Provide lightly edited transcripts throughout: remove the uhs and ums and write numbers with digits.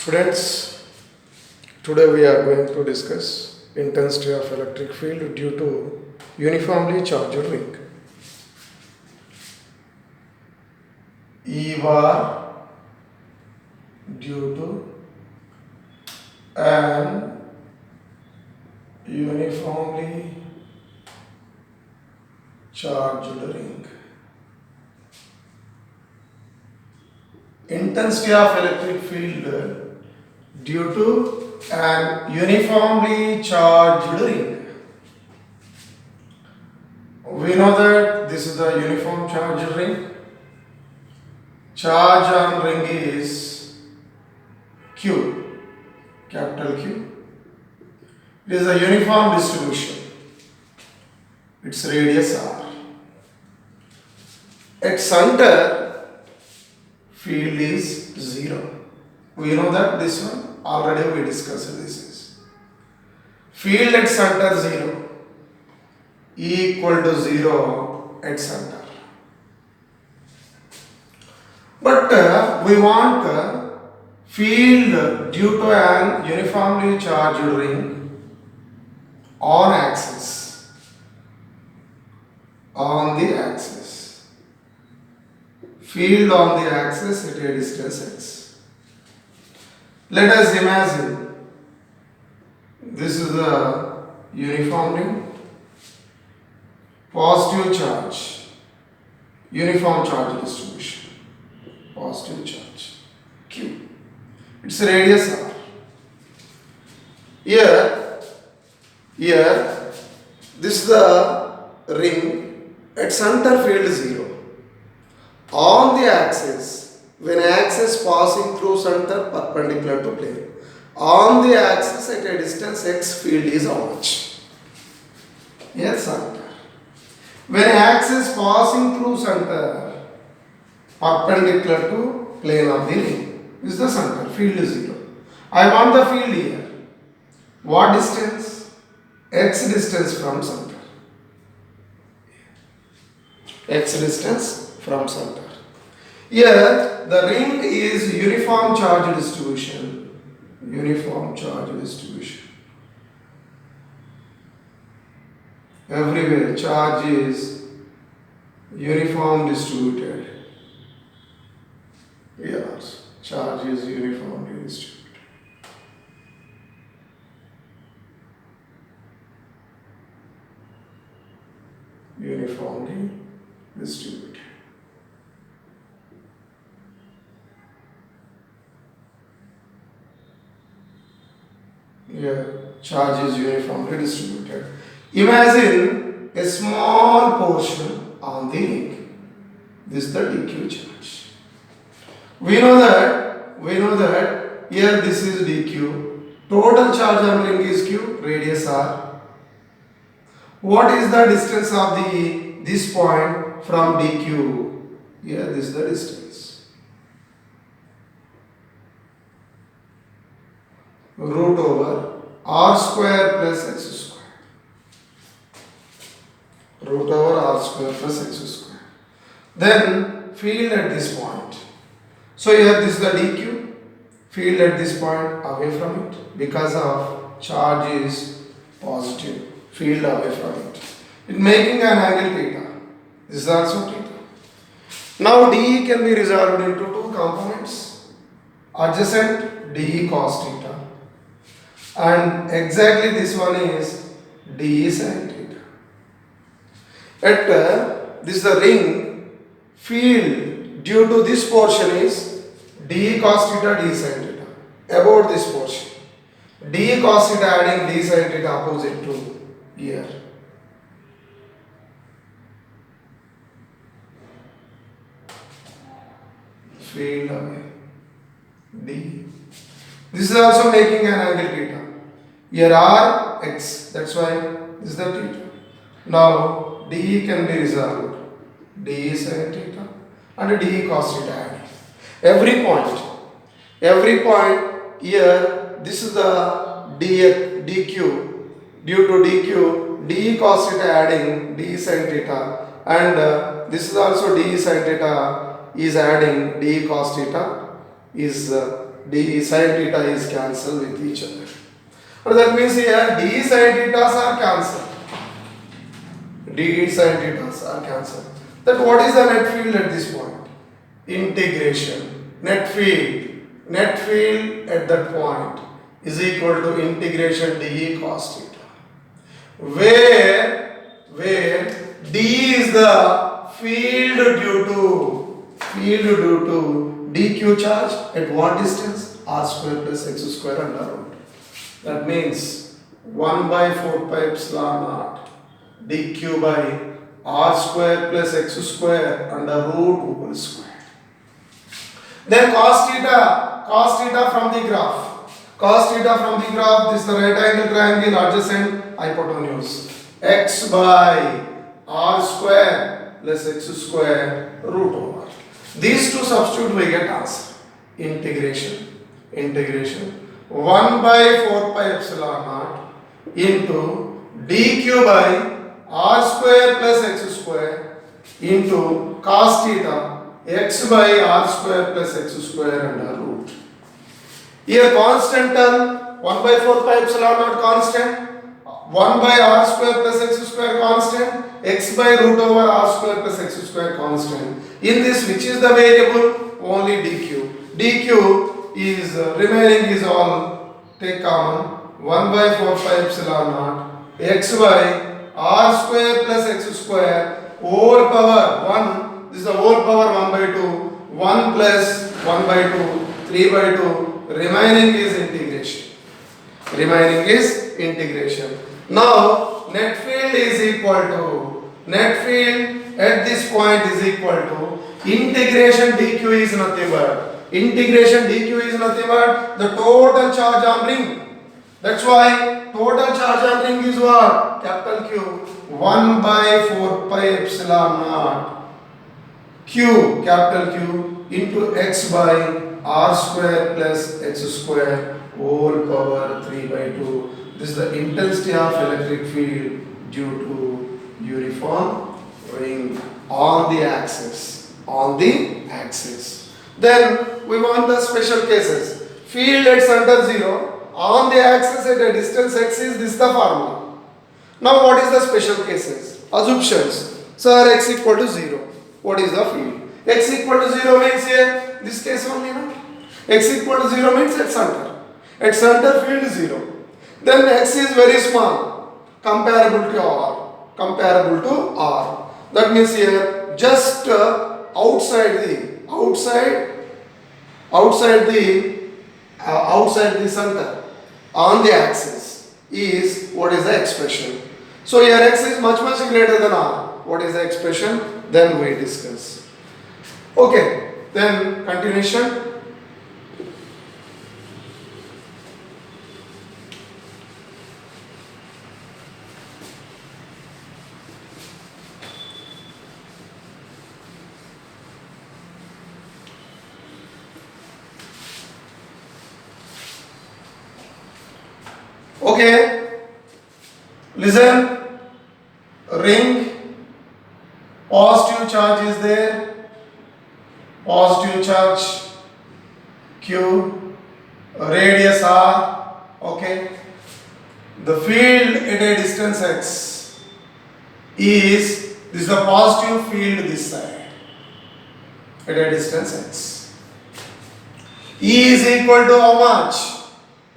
Students, today we are going to discuss intensity of electric field due to uniformly charged ring. E bar due to an uniformly charged ring. Intensity of electric field due to an uniformly charged ring. We know that this is the uniform charged ring. Charge on ring is Q, capital Q. It is a uniform distribution. Its radius R. At center, field is 0. We know that this one already we discussed this is. Field at center 0. E equal to 0 at center. But we want field due to an uniformly charged ring on axis. On the axis. Field on the axis at a distance x. Let us imagine this is the uniform ring, positive charge, uniform charge distribution, positive charge, Q. Its radius R. Here, this is the ring at center field 0. On the axis, when axis passing through center perpendicular to plane, on the axis at a distance x, field is how much? Here center. When axis passing through center perpendicular to plane of the ring is the center, field is 0. I want the field here. What distance? X distance from center. X distance from center. Here the ring is uniform charge distribution. Uniform charge distribution. Everywhere charge is uniform distributed. Yes, charge is uniformly distributed. Uniformly distributed. Yeah, charge is uniformly distributed. Imagine a small portion on the ring. This is the dq charge. We know that here this is dq. Total charge on ring is q, radius r. What is the distance of this point from dq? Here this is the distance. Root over r square plus x square. Root over r square plus x square. Then field at this point. So here this is the dq. Field at this point away from it because of charge is positive. Field away from it. It making an angle theta. This is also theta. Now dE can be resolved into two components. Adjacent dE cos theta. And exactly this one is dE sin theta. At this is the ring, field due to this portion is dE cos theta, dE sin theta. About this portion, dE cos theta adding dE sin theta opposite to here. Field away D. This is also making an angle theta. Here R x, that's why this is the theta. Now dE can be resolved. dE sin theta and dE cos theta adding. Every point here, this is the dq. Due to dq, dE cos theta adding dE sin theta, and this is also dE sin theta is adding dE cos theta is d sin theta is cancelled with each other. So that means here d sin thetas are cancelled. D sin thetas are cancelled. That what is the net field at this point? Integration. Net field at that point is equal to integration dE cos theta. Where d is the field due to dq charge at what distance? R square plus x square under root. That means 1 by 4 pi epsilon naught dq by r square plus x square under root whole square. Then cos theta from the graph. This is the right angle triangle adjacent hypotenuse. X by r square plus x square root over. These two substitute we get answer. Integration 1 by 4 pi epsilon naught into dq by r square plus x square into cos theta x by r square plus x square under root. Here constant term 1 by 4 pi epsilon naught constant, 1 by r square plus x square constant, x by root over r square plus x square constant. In this, which is the variable? Only dq. dq is remaining is all take common 1 by 4 pi epsilon naught x by r square plus x square whole power 1. This is the whole power 1 by 2. 1 plus 1 by 2, 3 by 2. Remaining is integration. Now net field is equal to at this point is equal to integration dq is nothing but the total charge on ring. That's why total charge on ring is what? Capital Q 1 by 4 pi epsilon naught Q capital Q into x by r square plus x square whole power 3 by 2. This is the intensity of electric field due to uniform ring on the axis. Then we want the special cases. Field at center 0 on the axis at a distance x is this the formula. Now what is the special cases? Assumptions. Sir, x equal to 0. What is the field? X equal to 0 means here this case only, no? X equal to 0 means at center. At center field is 0. Then x is very small, comparable to R. That means here just outside the center on the axis is what is the expression. So here x is much greater than R. What is the expression? Then we discuss. Okay, then continuation. Okay, listen, ring, positive charge is there, positive charge Q, radius R, okay. The field at a distance x is, this is the positive field this side, at a distance x. E is equal to how much?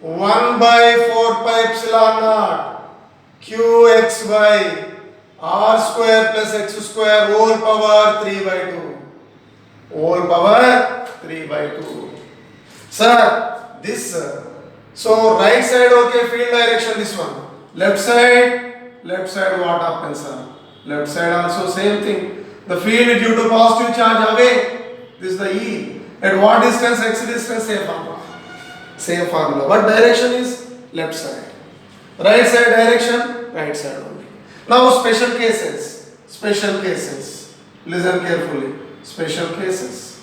1 by 4 pi epsilon naught qx by r square plus x square whole power 3 by 2. Whole power 3 by 2. Sir, this so right side okay, field direction this one. Left side what happens, sir? Left side also same thing. The field due to positive charge away. This is the E. At what distance? X distance, same formula. What direction is? Left side. Right side direction? Right side only. Now special cases. Listen carefully. Special cases.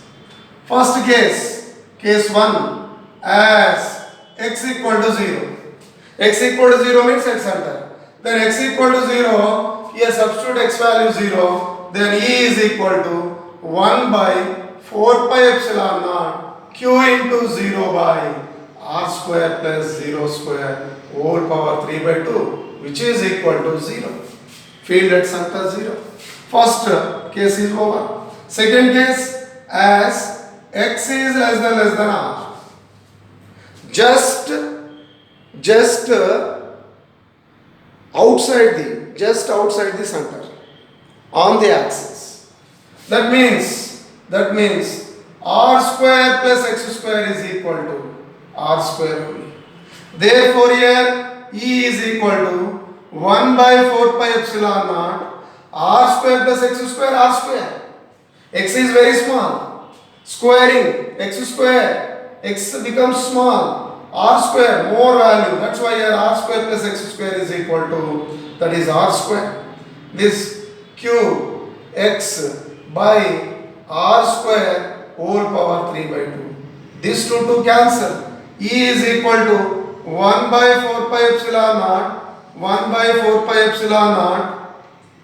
First case. Case 1. As x equal to 0. X equal to 0 means at center. Then x equal to 0. Here substitute x value 0. Then E is equal to 1 by 4 pi epsilon naught q into 0 by r square plus 0 square whole power 3 by 2, which is equal to 0. Field at center 0. First case is over. Second case, as x is less than r, just outside the center on the axis. That means r square plus x square is equal to r square only. Therefore here E is equal to 1 by 4 pi epsilon naught r square plus x square r square. X is very small. Squaring x square, x becomes small. R square more value. That's why here r square plus x square is equal to, that is r square. This q x by r square whole power 3 by 2. These two cancel. E is equal to 1 by 4 pi epsilon naught, 1 by 4 pi epsilon naught,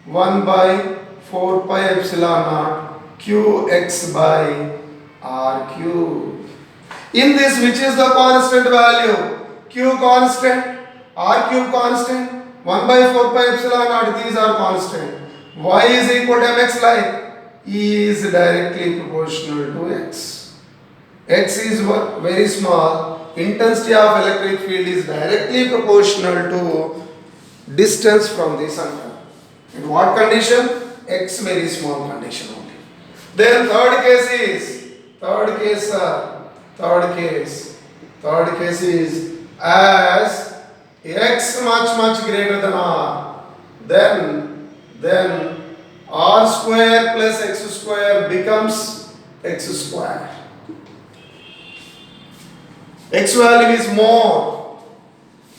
1 by 4 pi epsilon naught qx by r cube. In this, which is the constant value? Q constant, r cube constant, 1 by 4 pi epsilon naught, these are constant. Y is equal to mx, like E is directly proportional to x. X is very small. Intensity of electric field is directly proportional to distance from the center. In what condition? X very small condition only. Then third case is as x much greater than r, then r square plus x square becomes x square. X value is more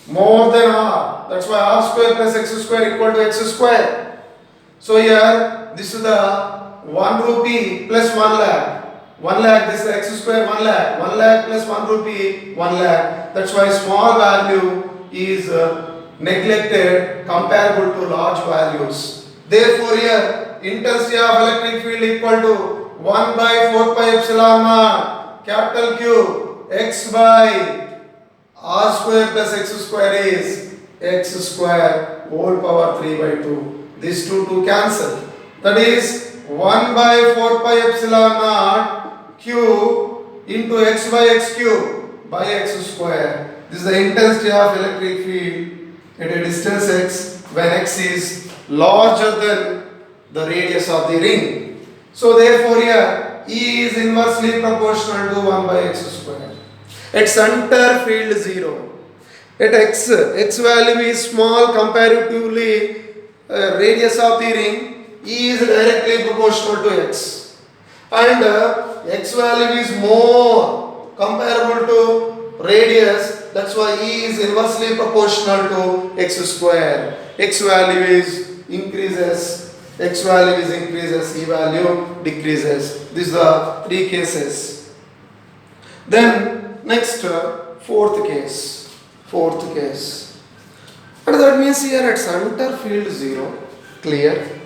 than r. That's why r square plus x square equal to x square. So here this is the 1 rupee plus 1 lakh. 1 lakh, this is x square 1 lakh. 1 lakh plus 1 rupee 1 lakh. That's why small value is neglected comparable to large values. Therefore here intensity of electric field equal to 1 by 4 pi epsilon naught capital Q x by r square plus x square is x square whole power 3 by 2. These two cancel. That is 1 by 4 pi epsilon naught q into x by x cube by x square. This is the intensity of electric field at a distance x when x is larger than the radius of the ring. So therefore here E is inversely proportional to 1 by x square. At center field 0. At x value is small comparatively radius of the ring, E is directly proportional to x. And x value is more comparable to radius, that's why E is inversely proportional to x square. X value is increases, E value decreases. These are three cases. Then next, fourth case. And that means here at center field 0, clear.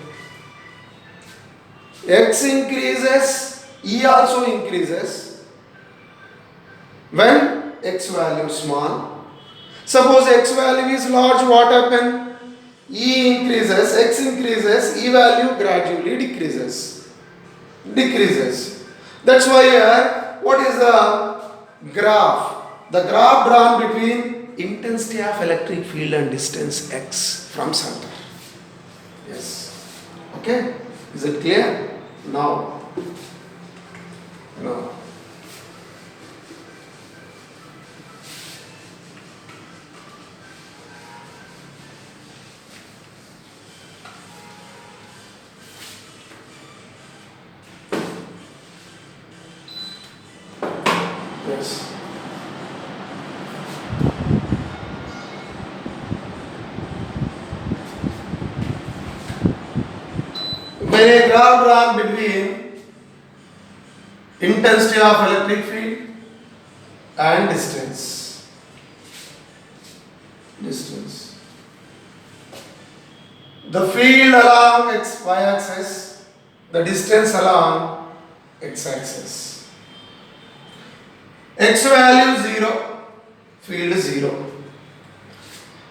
X increases, E also increases when x value small. Suppose x value is large, what happen? E increases, x increases, E value gradually decreases. That's why here, what is the graph? The graph drawn between intensity of electric field and distance x from center. Yes. Okay. Is it clear? Now. Yes. When a graph drawn between intensity of electric field and distance. The field along y-axis, the distance along x-axis. X value 0, field 0.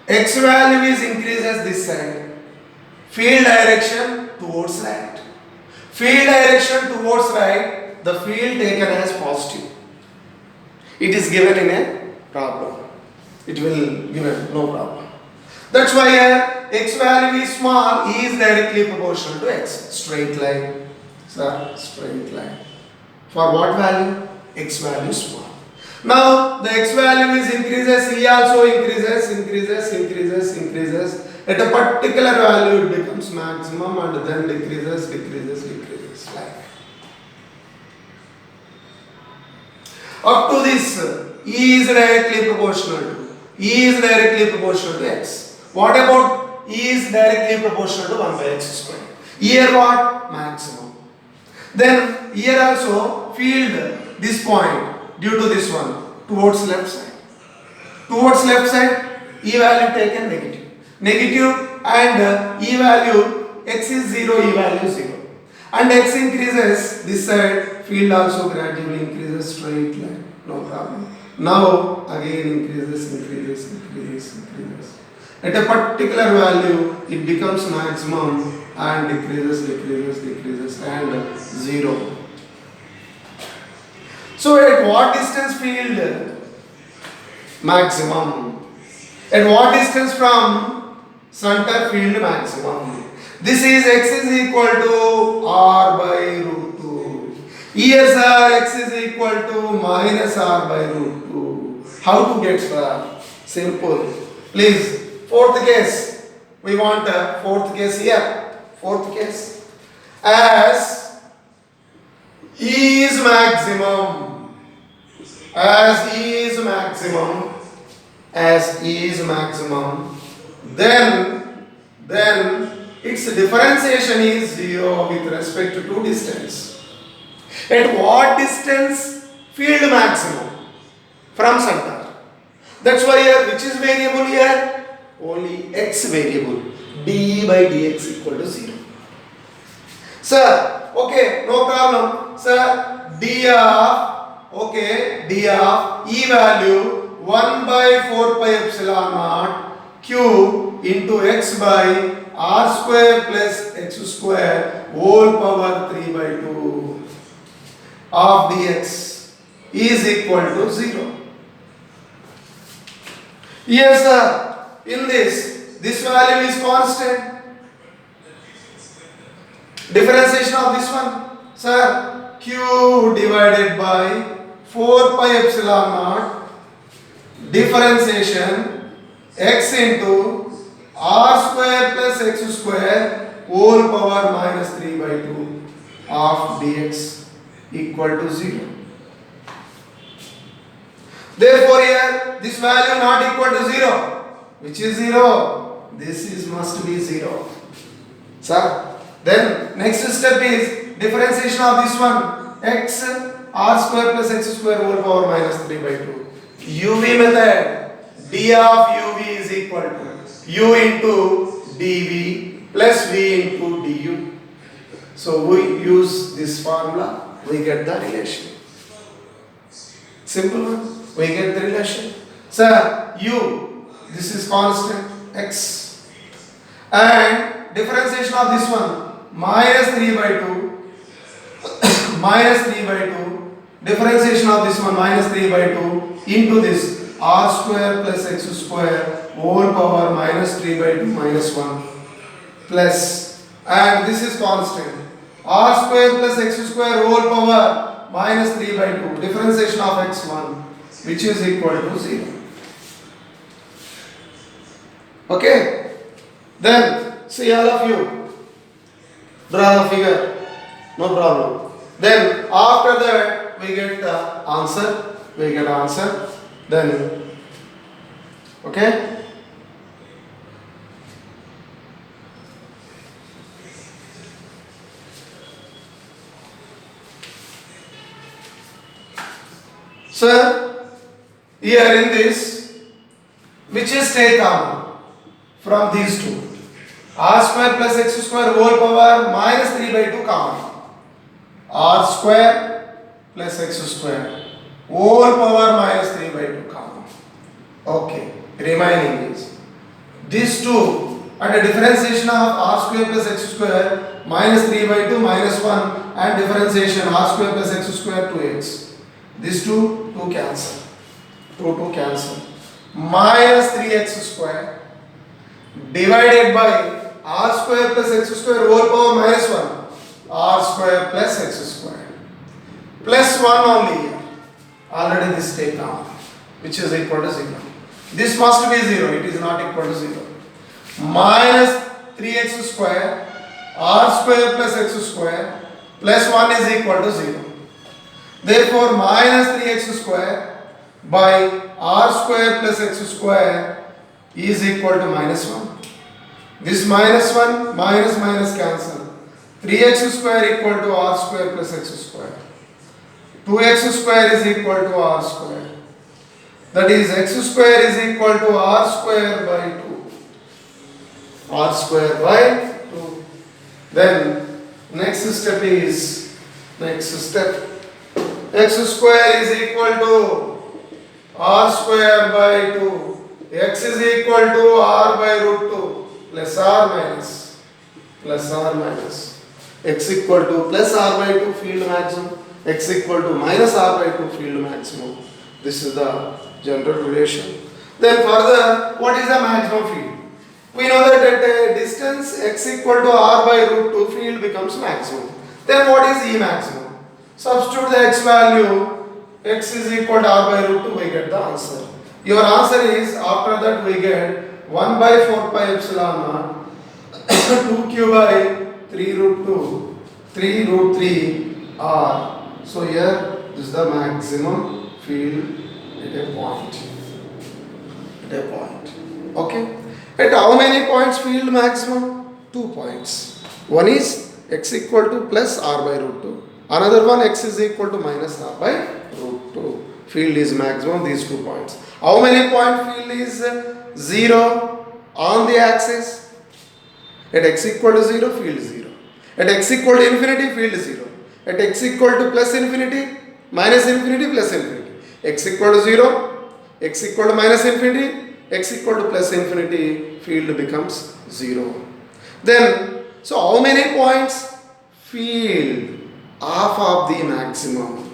X value is increases this side. Field direction towards right. Field direction towards right, the field taken as positive. It is given in a problem. It will given no problem. That's why here x value is small, E is directly proportional to x. Straight line. Sir, straight line. For what value? X value small. Now the x value is increases, E also increases. At a particular value it becomes maximum and then decreases. Like. Up to this, E is directly proportional to x. What about E is directly proportional to 1 by x square? Here what? Maximum. Then here also field this point due to this one towards left side. Towards left side, E value taken negative and E value x is 0, E value 0. And x increases this side, field also gradually increases, straight line, no problem. Now again increases. At a particular value it becomes maximum and decreases and 0. So at what distance field? Maximum. At what distance from center field? Maximum. This is x is equal to r by root 2. Here sir, x is equal to minus r by root 2. How to get sir? Simple. Please, fourth case. We want a fourth case here. Fourth case. As E is maximum. As E is maximum, then its differentiation is 0 with respect to distance. At what distance field maximum? From center. That's why here which is variable here? Only x variable. d by dx equal to 0. Sir, okay, no problem. Sir, d of E value 1 by 4 pi epsilon naught q into x by r square plus x square whole power 3 by 2 of dx is equal to 0. Yes sir, in this value is constant. Differentiation of this one, sir, q divided by 4 pi epsilon naught differentiation x into r square plus x square whole power minus 3 by 2 of dx equal to 0. Therefore here this value not equal to 0. Which is 0? This is must be 0. Sir, then next step is differentiation of this one, x r square plus x square whole power minus 3 by 2. UV method, d of uv is equal to u into dv plus v into du. So we use this formula, we get the relation. Simple one, we get the relation. Sir, u, this is constant x, and differentiation of this one minus 3 by 2 minus 3 by 2, differentiation of this one minus 3 by 2 into this r square plus x square whole power minus 3 by 2 minus 1 plus, and this is constant r square plus x square whole power minus 3 by 2, differentiation of x1 which is equal to 0. Okay, then see all of you draw the figure, no problem. Then after that we get the answer, then okay. Sir, here in this, which is take common from these two? R square plus x square whole power minus 3 by 2 common. R square plus x square whole power minus 3 by 2 common. Okay, remaining is these two and a differentiation of r square plus x square minus 3 by 2 minus 1 and differentiation r square plus x square 2x. These two cancel. 2 cancel. Minus 3x square divided by r square plus x square whole power minus 1 r square plus x square plus 1 only here. Already this taken off, which is equal to 0. This must be 0, it is not equal to 0. Minus 3x square r square plus x square plus 1 is equal to 0. Therefore, minus 3x square by r square plus x square is equal to minus 1. This minus 1 minus minus cancel. 3x square equal to r square plus x square. 2x square is equal to r square. That is x square is equal to r square by 2. R square by 2. Then next step is x square is equal to r square by 2. X is equal to r by root 2 plus r minus x equal to plus r by 2 field maximum, x equal to minus r by 2 field maximum. This is the general relation. Then further, what is the maximum field? We know that at a distance x equal to r by root 2 field becomes maximum. Then what is E maximum? Substitute the x value, x is equal to r by root 2, we get the answer. Your answer is, after that we get 1 by 4 pi epsilon naught 2q by 3 root 2 3 root 3 r. So here this is the maximum field at a point. Okay. At how many points field maximum? 2 points. One is x equal to plus r by root 2. Another one x is equal to minus r by root 2. Field is maximum these 2 points. How many point field is 0 on the axis? At x equal to 0, field 0. At x equal to infinity, field 0. At x equal to plus infinity, minus infinity, plus infinity. X equal to 0, x equal to minus infinity, x equal to plus infinity, field becomes 0. Then, so how many points? Field, half of the maximum.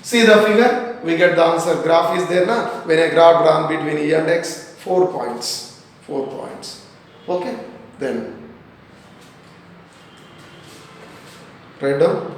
See the figure, we get the answer. Graph is there now. When a graph drawn between E and X, 4 points. Okay, then write down.